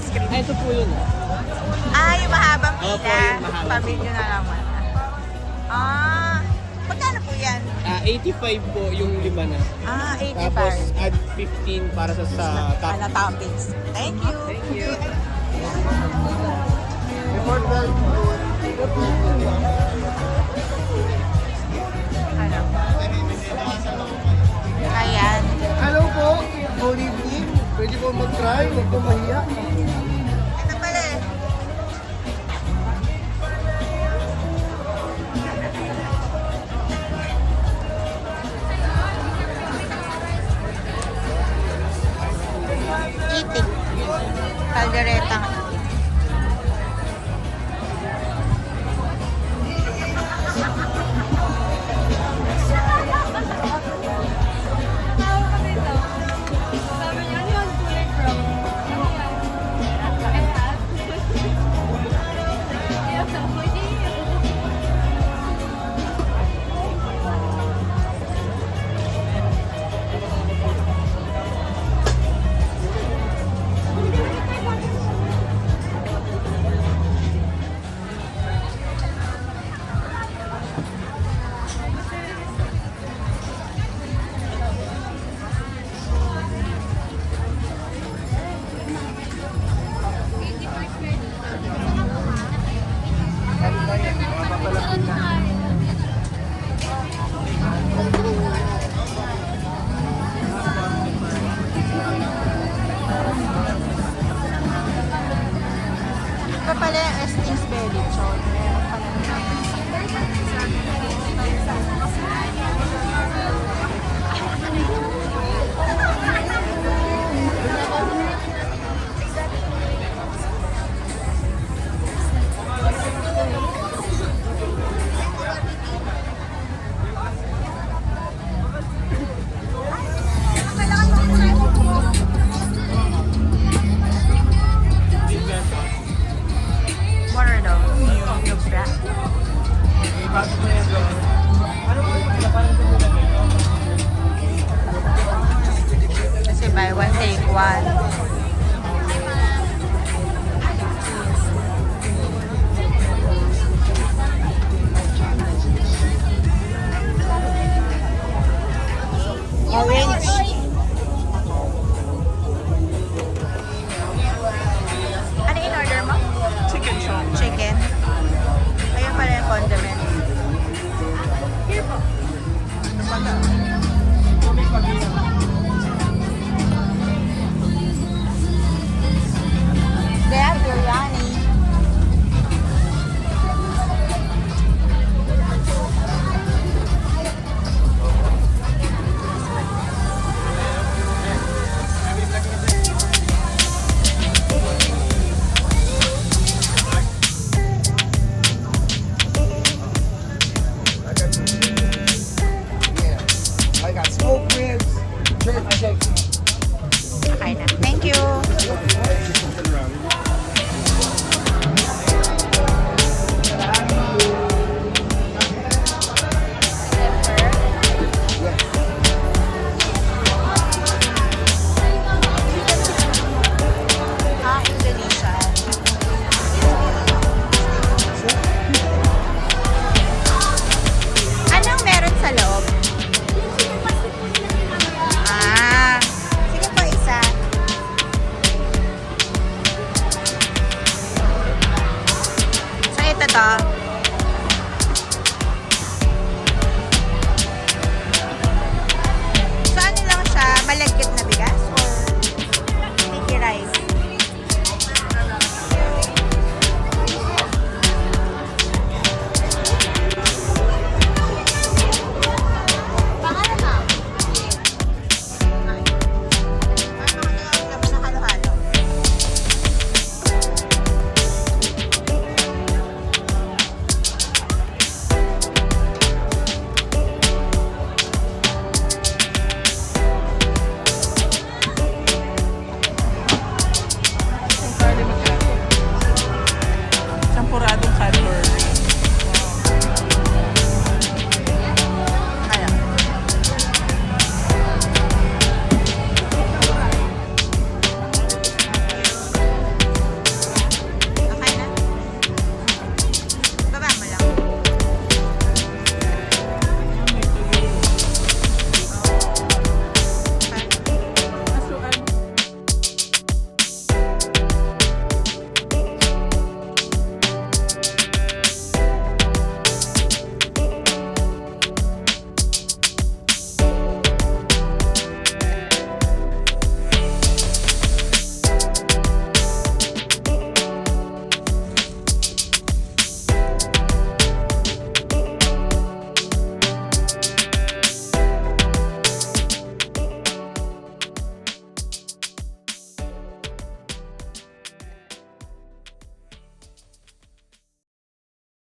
ice cream? Ito po yun. Yung mahabang pila. Opo, yung mahabang Pamilyo na naman. Magkano po yan? 85 po yung lima na. 85. Tapos add 15 para sa top. Toppings. Thank you. Thank you. Ano? Ayan. Hello po, good evening. Pwede po mag-try, huwag po mahiya. Ito pala eh. Itik. Kalderetang itik. Ito pala yung Esting's Belly Chon. Meron pala more daw. Yung black. Kasi buy one, take one. Orange. Ano in-order mo? Chicken chop. Chicken. Ayun pala yung condiment. Here po. They have biryani. I got smoked ribs, jerk chicken. Okay na. Thank you.